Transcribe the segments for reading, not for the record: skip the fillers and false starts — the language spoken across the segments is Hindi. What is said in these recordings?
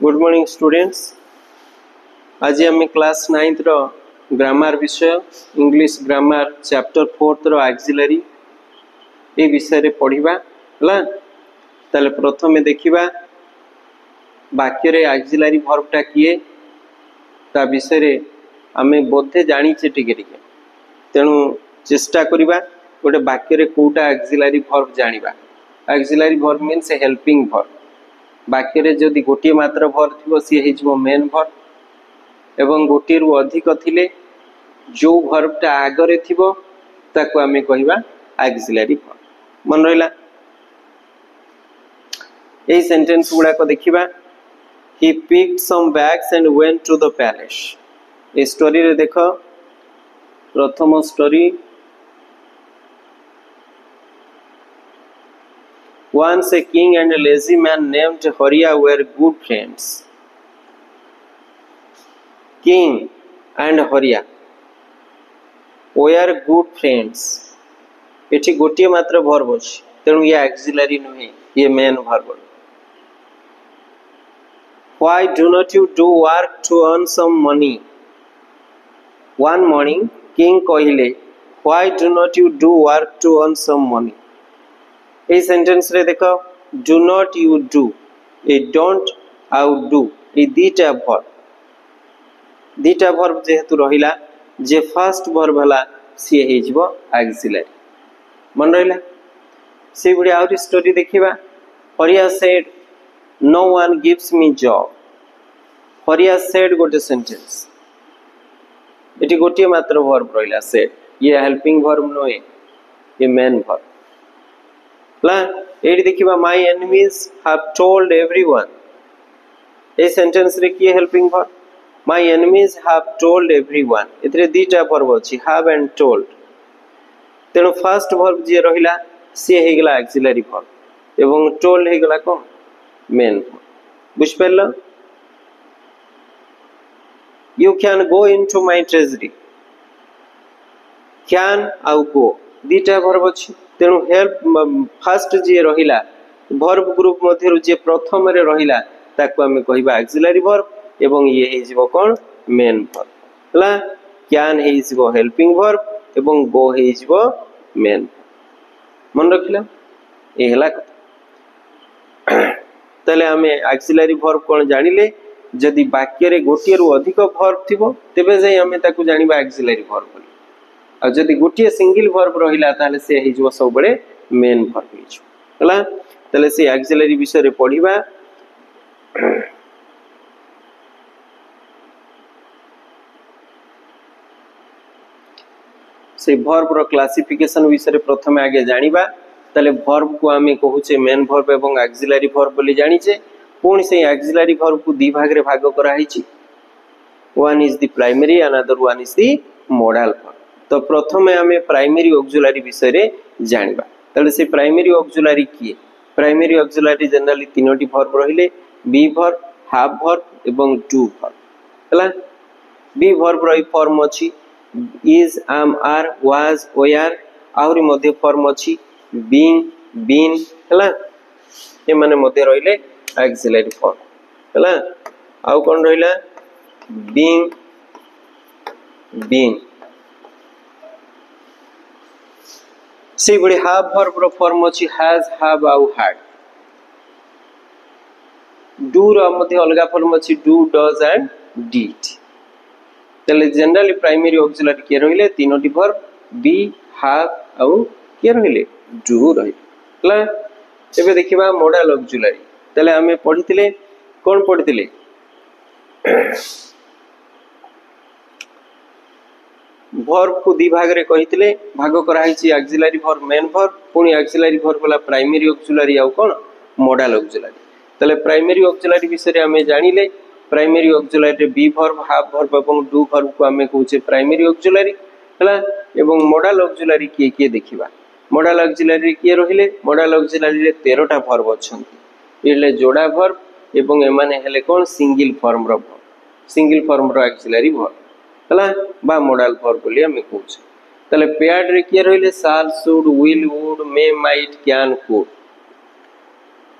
Good morning students. आज आम क्लास 9th रो ग्रामर विषय इंग्लिश ग्रामर चैप्टर 4th रो एक्सिलरी ए विषय रे पढ़िबा हला। ताले प्रथमे देखिबा वाक्य रे एक्सिलरी वर्ब टा किए ता विषय रे आमे बोधे जानी छे टिके टिके, तेणु चेष्टा करिबा गोटे वाक्य रे कोटा एक्सिलरी वर्ब जानिबा। Auxiliary verb means helping verb. वाक्य रे जदि गोटे मात्र वर्ब थिबो सी हिजबो मेन वर्ब, एवं गोटे रु अधिक थिले जो वर्ब टा आगरे थिबो ताको आमे कहिबा एक्सिलरी वर्ब। मन रहिला। ए सेंटेंस गुडा को देखिबा। He picked some bags and went to the palace. ए स्टोरी रे देखो, प्रथम story. Once a king and a lazy man named Horia were good friends. King and Horia were good friends. एठी गोटे मात्र वर्ब अछि, तेणु ये एक्सिलरी नुहे, ये main verb. Why do not you do work to earn some money? One morning, king कहिले, Why do not you do work to earn some money? A sentence रे देखो, do not you do, A don't आउ डू, ए दीटा वर्ब जेहेतु रहिला, जे फर्स्ट वर्ब हला सी हेजबो एक्सिलरी। मन रहिला। से गुडी आउट स्टोरी देखिबा। Hariya said no one gives me job. Hariya said गोटे सेंटेंस, एटी गोटे मात्र वर्ब रहिला सेड। ये हेल्पिंग वर्ब नोए, ये मेन वर्ब। एडी देखिबा my enemies have told everyone. ए सेंटेंस रे की helping verb? My enemies have told everyone. एतरे दीटा वर्ब अछि, हैव एंड टोल्ड। तेनो फर्स्ट वर्ब जे रहिला से हे गेला एक्सिलरी वर्ब एवं टोल्ड हे गेला कोन मेन वर्ब। बुझ परलो? You can go into my treasury. कैन आउ गो दीटा वर्ब अछि, तेणु हेल्प फर्स्ट जे रहिला वर्ब ग्रुप मध्यरु जे प्रथम रे रहिला ताको हमें कहिबा एक्सिलरी वर्ब एवं ये हेजिबो कोन मेन वर्ब हला। कैन हेजिबो हेल्पिंग वर्ब एवं गो हेजिबो मेन। मन रखिला ए हला। तले हमें एक्सिलरी वर्ब कोन जानिले, जदि वाक्य रे गोटे रु अधिक वर्ब थिबो तेबे जे हमें ताको जानिबा एक्सिलरी वर्ब बोली। आ जदि गोटे सिंगल वर्ब रहिला ताले से हिजबो सब बडे मेन वर्ब हिजबो हला। ताले से एक्सिलरी विषय रे पढिबा। से वर्ब रो क्लासिफिकेशन विषय रे प्रथमे आगे जानिबा। ताले वर्ब को आमे कहूचे मेन वर्ब एवं एक्सिलरी वर्ब बोली जानिचे। पुणी से एक्सिलरी वर्ब को दि भाग रे भाग करा हिची। One is the primary, another one is the modal verb. तो प्रथमे आमे प्राइमरी ऑक्सिलरी विषय रे जानिबा। तले से प्राइमरी ऑक्सिलरी किए? प्राइमरी ऑक्सिलरी जनरली तीनोटी वर्ब रहिले, बी वर्ब, हाफ वर्ब एवं डू वर्ब हला। बी वर्ब रो फॉर्म अछि is, am, are, was, were, आउरी मध्ये फॉर्म अछि बीइंग, बीन हला। ए माने मध्ये रहिले ऑक्सिलरी फॉर्म हला। आउ कोन रहिला बीइंग, बीन। से गुडी हाफ वर्ब रो फॉर्म अछि हैज, हैव आउ हैड। डू रो मध्ये अलगा फॉर्म अछि डू, डज एंड डिड। तले जनरली प्राइमरी ऑक्सिलरी के रहिले तीनोटी वर्ब बी, हैव आउ के रहिले डू रहिले हला। एबे देखिबा मॉडल ऑक्सिलरी। तले हमें पढितिले कोन पढितिले? वर्ब को दि भाग रे कहितिले, भाग करा हिची एक्सिलरी वर्ब, मेन वर्ब, पुनी एक्सिलरी वर्ब वाला प्राइमरी ऑक्सिलरी आउ कोन मॉडल ऑक्सिलरी। तले प्राइमरी ऑक्सिलरी विषय रे हमें जानिले। प्राइमरी ऑक्सिलरी रे बी वर्ब, हाफ वर्ब एवं डू वर्ब को हमें कहूचे प्राइमरी ऑक्सिलरी हला। एवं मॉडल ऑक्सिलरी के देखिबा। मॉडल ऑक्सिलरी के रहिले? मॉडल ऑक्सिलरी रे 13टा वर्ब अछंती। एले जोड़ा वर्ब एवं एमाने हेले कोन सिंगल फॉर्म रो वर्ब, सिंगल फॉर्म रो एक्सिलरी वर्ब हला बा मॉडल वर्ब बोली हमें कहूचे। तले पेयर्ड रे के रहिले shall, should, will, would, may, might, can, could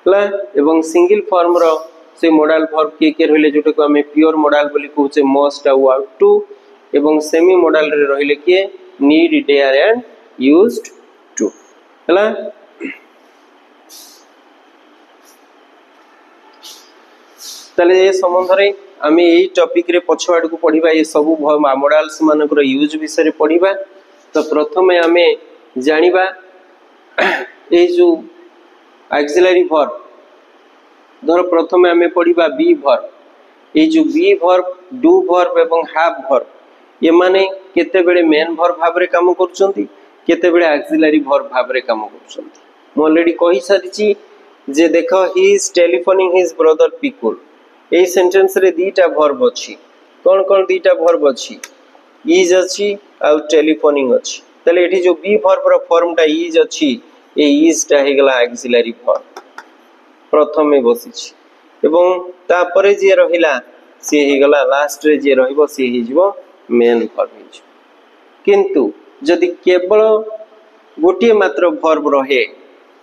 हला। एवं सिंगल फॉर्म रो से मॉडल वर्ब के रहिले जोटा को हमें प्योर मॉडल बोली कहूचे मस्ट आउ आउट टू एवं सेमी मॉडल रे रहिले के need dare and used to हला तले ए संबंध रे आमे एई टॉपिक रे पछवाड को पढिबा ए सब मॉडल्स मानकर यूज विषय पढिबा। तो प्रथमे आमे जानिबा ए जो ऑक्सिलरी वर्ब धर प्रथमे आमे पढिबा बी वर्ब ए जो बी वर्ब डू वर्ब एवं हैव वर्ब ये माने केते बेले मेन वर्ब भाव रे काम करचंती केते बेले ऑक्सिलरी वर्ब भाव रे काम करचंती। म ऑलरेडी कहि सारिची जे देखो he is telephoning his brother पिकुल ए सेंटेंस रे दीटा वर्ब अछि कोन कोन दीटा वर्ब अछि इज अछि आ टेलीफोनिंग अछि तले एठी जो बी वर्ब रो फॉर्म टा इज अछि ए इज टा हे गला ऑक्सिलरी वर्ब प्रथमे बसिछि एवं तापरे जे रहिला से हे गला लास्ट रे जे रहिबो से हे जिवो मेन वर्ब हे जिवो। किंतु जदि केवल गोटे मात्र वर्ब रहे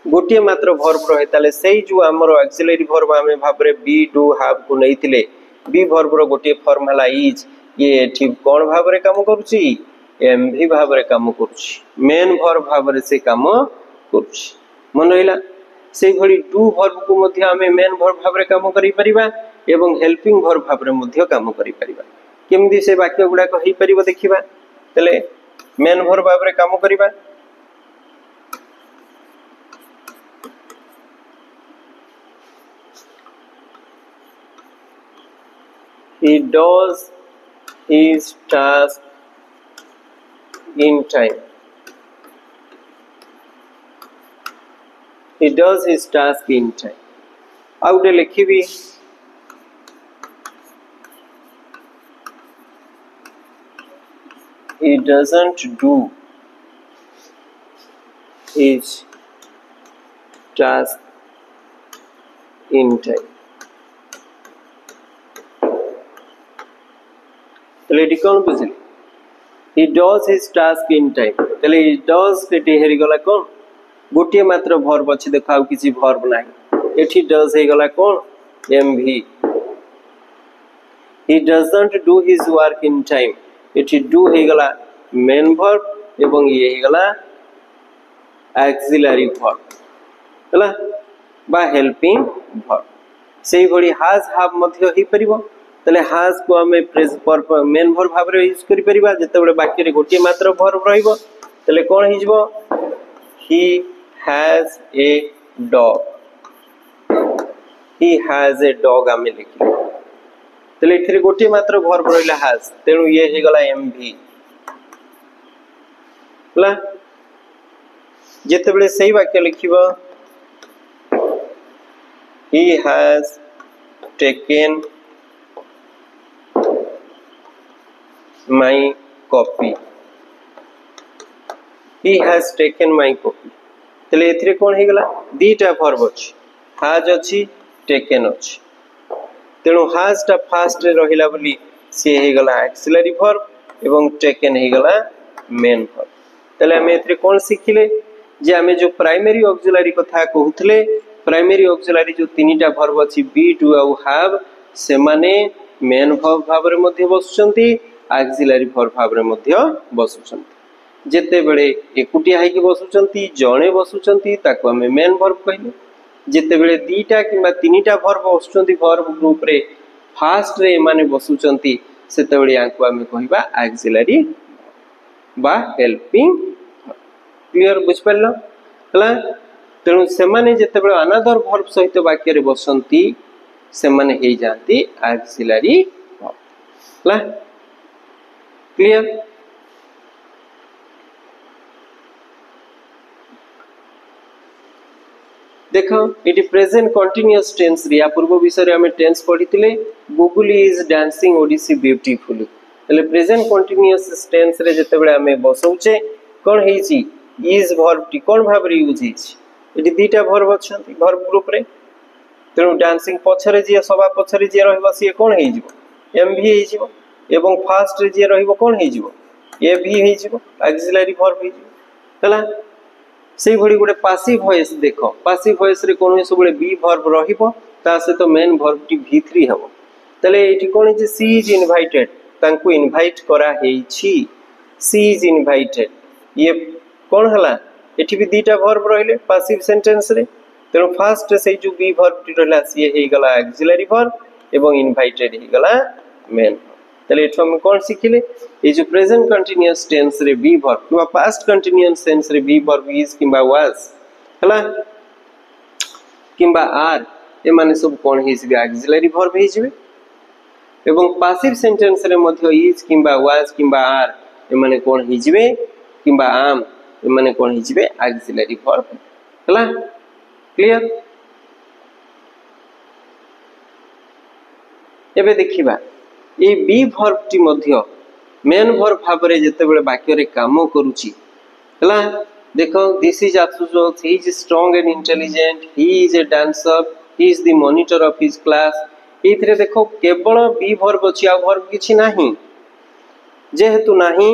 गोटे मात्र वर्ब रहे ताले सेही जो हमर ऑक्सिलरी वर्ब आमे भाबरे बी डू हैव को नैथिले बी वर्ब रो गोटे फॉर्म हला इज ये ठीक कोन भाबरे काम करूची एमवी भाबरे काम करूची मेन वर्ब भाबरे से काम करूची मन रहिला सेही भली डू वर्ब को मध्ये आमे मेन वर्ब भाबरे काम करि परिबा एवं हेल्पिंग वर्ब भाबरे मध्ये काम करि परिबा केमदी से वाक्य गुडा को हेई परिबो देखिबा तले मेन वर्ब भाबरे काम करिबा he does his task in time he does his task in time out लिखिबी he doesn't do his task in time तले कौन बुझली he does his task in time तले he does केटी हेरी गला कौन गोटे मात्र वर्ब अछि देखाउ किछि वर्ब नाही एठी does हे गला कौन mv he doesn't do his work in time एठी do हे गला मेन वर्ब एवं ये हे गला ऑक्सिलरी वर्ब हला बा हेल्पिंग वर्ब सेही भली has have मध्य ही परिबो तले has को हमें मेन वर्ब भाव रे यूज करि परिबा जते बडे वाक्य रे गोटे मात्र वर्ब रहइबो तले कोन हि जबो he has a dog he has a dog हमें लिखि तले इथरे गोटे मात्र वर्ब रहिला has तेनु ये हे गला mv ला जते बडे सही वाक्य लिखिबो he has taken my copy he has taken my copy तले एथरे कोन हे गला दीटा वर्ब अछि has अछि taken अछि तेनु has टा फास्ट रे रहिला बोली से हे गला ऑक्सिलरी वर्ब एवं taken हे गला मेन वर्ब तले हम एथरे कोन सिखिले जे हमें जो प्राइमरी ऑक्सिलरी कथा कहउथले प्राइमरी ऑक्सिलरी जो तीनटा वर्ब अछि बी डू आ हैव से माने मेन वर्ब भाव रे मध्ये बसुचंती ऑक्सिलरी वर्ब भाव रे मध्ये बसुचंती जेते बेले एकुटिया है कि बसुचंती जणे बसुचंती ताको हमें मेन वर्ब कहले जेते बेले दीटा किबा तीनटा वर्ब बसुचंती वर्ब ग्रुप रे फास्ट रे माने बसुचंती सेते बेले याको हमें कहबा ऑक्सिलरी बा हेल्पिंग क्लियर बुझ परलो हला तेनु से माने जेते बेले अनदर वर्ब सहित वाक्य रे बसंती से माने हे जानती ऑक्सिलरी वर्ब हला क्लियर देखो इट प्रेजेंट कंटीन्यूअस टेंस रे या पूर्व विषय रे हमें टेंस पढितिले Gugli is dancing Odissi beautifully तले प्रेजेंट कंटीन्यूअस टेंस रे जते बेले हमें बसौचे कोन हेची इज वर्ब टी कोन भाव रे यूज हेची इति दीटा वर्ब अछंती वर्ब ग्रुप रे तेनु डांसिंग पछरे जे सभा पछरे जे रहबो से कोन हे जिवो एमवी हे जिवो एवं फास्ट रे जे रहबो कोन हे जिवो एवी हे जिवो ऑक्सिलरी वर्ब हे जिवो हला सेही भली गोटे पासिव वॉइस देखो पासिव वॉइस रे कोन सबले बी वर्ब रहिबो ता से तो मेन वर्ब टी V3 हबो तले एठी कोन जे सी इज इनवाइटेड तांको इनवाइट करा हेछि सी इज इनवाइटेड ये कोन हला एठी भी दीटा वर्ब रहिले पैसिव सेंटेंस रे तेनो फर्स्ट से जो बी वर्ब टी रहला सी हे गला ऑक्सिलरी वर्ब एवं इनवाइटेड हे गला मेन तले एठो हम कोन सिखिले ए जो प्रेजेंट कंटीन्यूअस टेंस रे बी वर्ब किबा पास्ट कंटीन्यूअस टेंस रे बी वर्ब इज किबा वाज हला किबा आर ए माने सब कोन हे जिबे ऑक्सिलरी वर्ब हे जिबे एवं पैसिव सेंटेंस रे मध्य इज किबा वाज किबा आर ए माने कोन हे जिबे किबा आम ए माने कोन हे जिबे ऑक्सिलरी वर्ब हला क्लियर एबे देखिबा ए बी वर्ब टी मध्य मेन वर्ब भाबरे जते बेले वाक्य रे काम करूची हला देखो this is Ashutosh he is strong and intelligent he is a dancer he is the monitor of his class एथिरे देखो केवल बी वर्ब अछि आ वर्ब किछि नाही जेहेतु नाही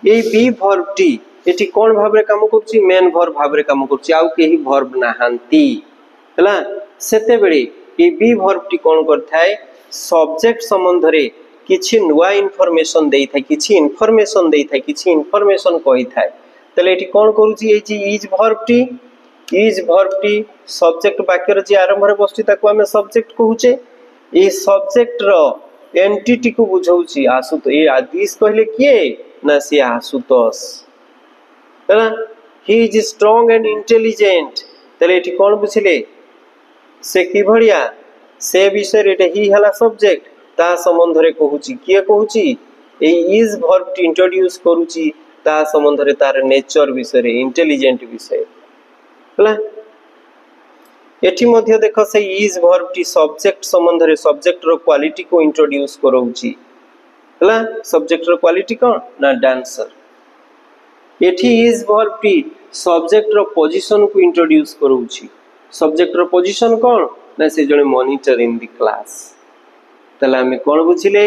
ए बी वर्ब टी एठी कोन भाबरे काम करूची मेन वर्ब भाबरे काम करूची आ केही वर्ब नाहांती हला सेते बेले ए बी वर्ब टी कोन करथाय सब्जेक्ट संबंध रे किछि नुवा इन्फॉर्मेशन देई थाय किछि इन्फॉर्मेशन देई थाय किछि इन्फॉर्मेशन कहि थाय तले एठी कोन करूची ए जी इज वर्ब टी सब्जेक्ट वाक्य रे जे आरंभ रे बसची ताको हमें सब्जेक्ट कहूचे ए सब्जेक्ट रो एंटिटी को बुझौची आसुत ए आदिश कहले किए ना से आशुतोष हैना he is strong and intelligent तले एठी कोन बुझिले से कि भड़िया से विषय रे ही हला सब्जेक्ट ता संबंध रे कहूची किए कहूची ए इज वर्ब टी इंट्रोड्यूस करूची ता संबंध रे तार नेचर विषय रे इंटेलिजेंट विषय हला एठी मध्य देखो से इज वर्ब टी सब्जेक्ट संबंध रे सब्जेक्ट रो क्वालिटी को इंट्रोड्यूस करौची हला सब्जेक्ट रो क्वालिटी कोन ना डांसर एठी इज वर्ब टी सब्जेक्ट रो पोजीशन को इंट्रोड्यूस करौची सब्जेक्ट रो पोजीशन कोन ना से जने मॉनिटर इन द क्लास तला हमें कोन बुझिले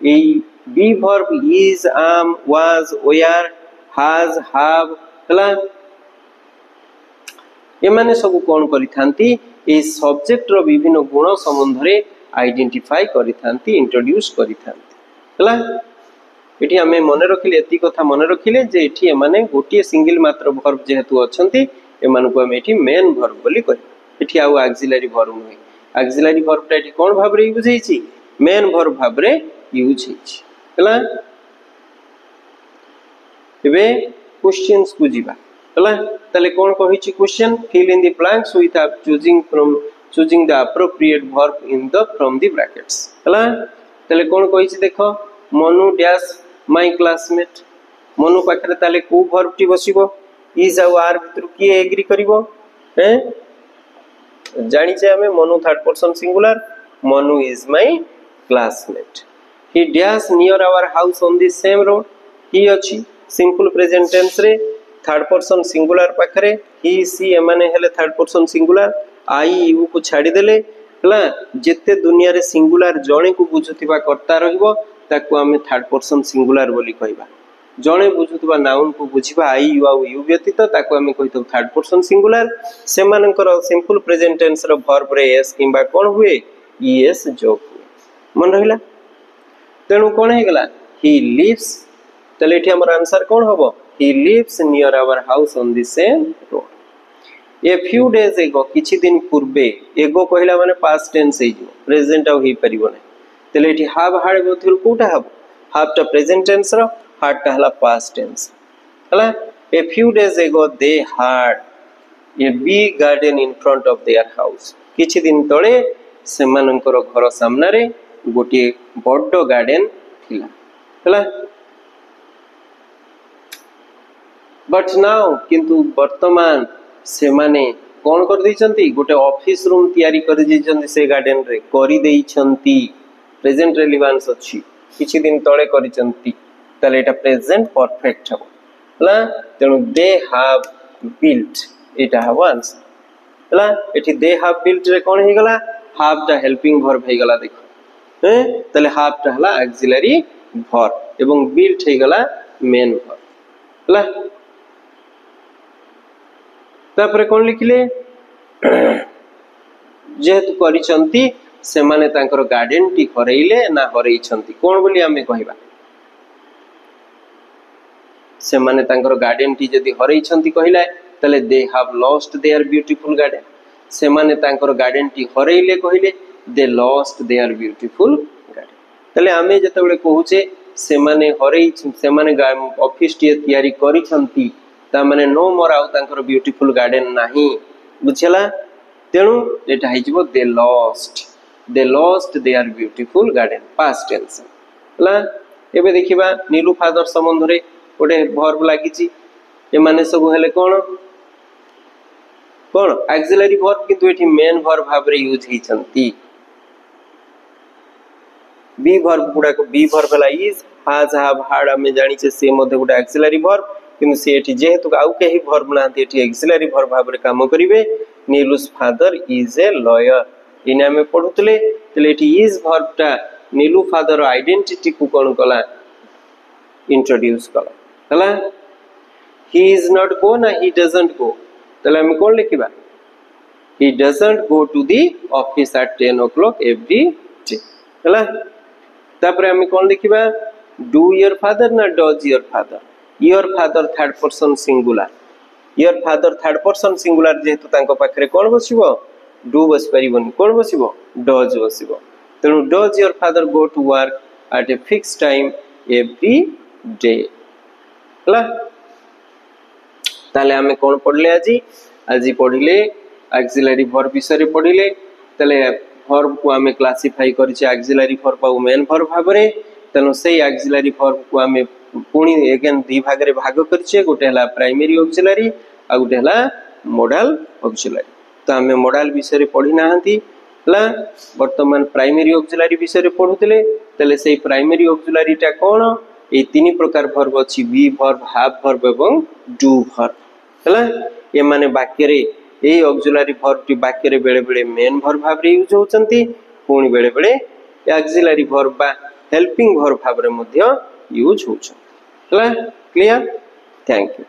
ए be verb is am was were has have हला ए माने सब कोन करिथांती ए सब्जेक्ट रो विभिन्न गुण संबंध रे आइडेंटिफाई करिथांती इंट्रोड्यूस करिथांती हला एठी हमें मन रखिले एती कथा मन रखिले जे एठी ए माने गोटिए सिंगल मात्र वर्ब जेहेतु अछंती ए माने को हम एठी मेन वर्ब बोली कहि एठी आउ ऑक्सिलरी वर्ब नै ऑक्सिलरी वर्ब ता एठी कोन भाब रे यूज हेछि मेन वर्ब भाब रे यूज हेछि हला एबे क्वेश्चंस को जीवा हला तले कोन कहिछि question fill in the blanks with choosing the appropriate verb in the from the brackets हला तले कोन कहिछि देखो Manu dash my classmate Manu पाखरे तले को वर्ब टी बसिबो इज आ आर भितर की एग्री करिवो हैं जानि छे हमें Manu third person singular Manu is my classmate he dash near our house on the same road ही अछि सिंपल प्रेजेंट टेंस रे थर्ड पर्सन सिंगुलर पाखरे ही सी एमाने हेले third person singular I you को छाडी देले हला जेते दुनिया रे सिंगुलर जणे को बुझुतिबा करता रहिबो ताको हमें थर्ड पर्सन सिंगुलर बोली कहबा जणे बुझुतिबा नाउन को बुझिबा आई यू आ यू व्यतीत ताको हमें कहितो थर्ड पर्सन सिंगुलर से मानकर सिंपल प्रेजेंट टेंस रो वर्ब रे एस किबा कोन हुए ईएस जोग हुए मन रहिला तेनु कोन हे गेला ही लिव्स तले एठी हमर आंसर कोन होबो he lives near our house on the same road a few days ago किछि दिन पूर्वे एगो कहला माने पास्ट टेंस हे जो प्रेजेंट आ होई परिबो नै तले एठी हाव हाड बथुर कोटा हाव हाफ टा प्रेजेंट टेंस रो हाड टा हला पास्ट टेंस हला a few days ago they had a big garden in front of their house किछि दिन तळे सेमानकर घर सामना रे गोटी बड्डो गार्डन थिला हला बट नाउ किंतु वर्तमान से माने कोन कर दैछंती गोटे ऑफिस रूम तयारी कर दैछंती से गार्डन रे करी दैछंती प्रेजेंट रिलेवेंस अछि किछि दिन तळे करिसंती तले एटा प्रेजेंट परफेक्ट हबो हला तेनु दे हैव बिल्ट एटा हबो आंसर हला एठी दे हैव बिल्ट रे कोन हे गला हैव टा हेल्पिंग वर्ब हे गला देखो हैं तले हैव टा हला ऑक्सिलरी वर्ब एवं बिल्ट हे गला मेन वर्ब हला तापर कौन लिखिले जेहेतु करिसंती सेमाने तांकर गार्डियन टी हरैले ना हरैछंती कोन बोली आमे कहिबा सेमाने तांकर गार्डियन टी जदी हरैछंती कहिला तले they have lost their beautiful guardian सेमाने तांकर गार्डियन टी हरैले कहिले they lost their beautiful guardian तले आमे जतबेले कहूचे सेमाने हरै सेमाने ऑफिस टी तयारी करिसंती ता माने नो मोर आउ तांकर ब्यूटीफुल गार्डन नाही बुझला तेणु एटा हिजबो they lost their beautiful garden past tense हला एबे देखिबा नीलू फादर संबंध रे ओडे वर्ब लागिची ए माने सब हेले कोन कोन ऑक्सिलरी वर्ब किंतु एठी मेन वर्ब भाबरे यूज हिचंती बी वर्ब गुडा को बी वर्ब ला इज हाज हैव हाड हमें जानि छे से मध्ये गुडा ऑक्सिलरी वर्ब किंतु से एठी जेहेतु आउ केही वर्ब ना एठी ऑक्सिलरी वर्ब भाबरे काम करिवे नीलूस फादर इज ए लॉयर इने हमें पढुतले तले एठी इज वर्ब टा नीलू फादर आइडेंटिटी को कोन कला इंट्रोड्यूस कला हला ही इज नॉट गो ना ही डजंट गो तले हमें कोन लिखिबा he doesn't go to the office at 10 o'clock every day हला तापर हमें कोन लिखिबा डू योर फादर ना does your father your father third person singular your father third person singular जेहेतु तांको पाखरे कोन बसिबो डू बस परिबन कोन बसिबो डज बसिबो तेनु does your father go to work at a fix time every day हला ताले हमें कोन पढले आजी पढिले ऑक्सिलरी वर्ब विषय पढिले ताले वर्ब को हमें क्लासिफाई करिचे ऑक्सिलरी वर्ब और मेन वर्ब भाबरे तनो से ऑक्सिलरी वर्ब को हमें पुणी अगेन दी भाग रे भाग करिचे गोटे हला प्राइमरी ऑक्सिलरी आ गोटे हला मॉडल ऑक्सिलरी तो हमें मॉडल विषय पढी नाहंती हला वर्तमान प्राइमरी ऑक्सिलरी विषय पढुतले तले से प्राइमरी ऑक्सिलरी टा कोन ए तीन प्रकार वर्ब अछि बी वर्ब हैव वर्ब एवं डू वर्ब हला ए माने वाक्य रे ए ऑक्सिलरी वर्ब टी वाक्य रे बेले बेले मेन वर्ब भाव रे यूज होचंती पुणी बेले बेले ऑक्सिलरी वर्ब बा हेल्पिंग वर्ब भाव रे मध्य यूज होछ हला क्लियर थैंक यू।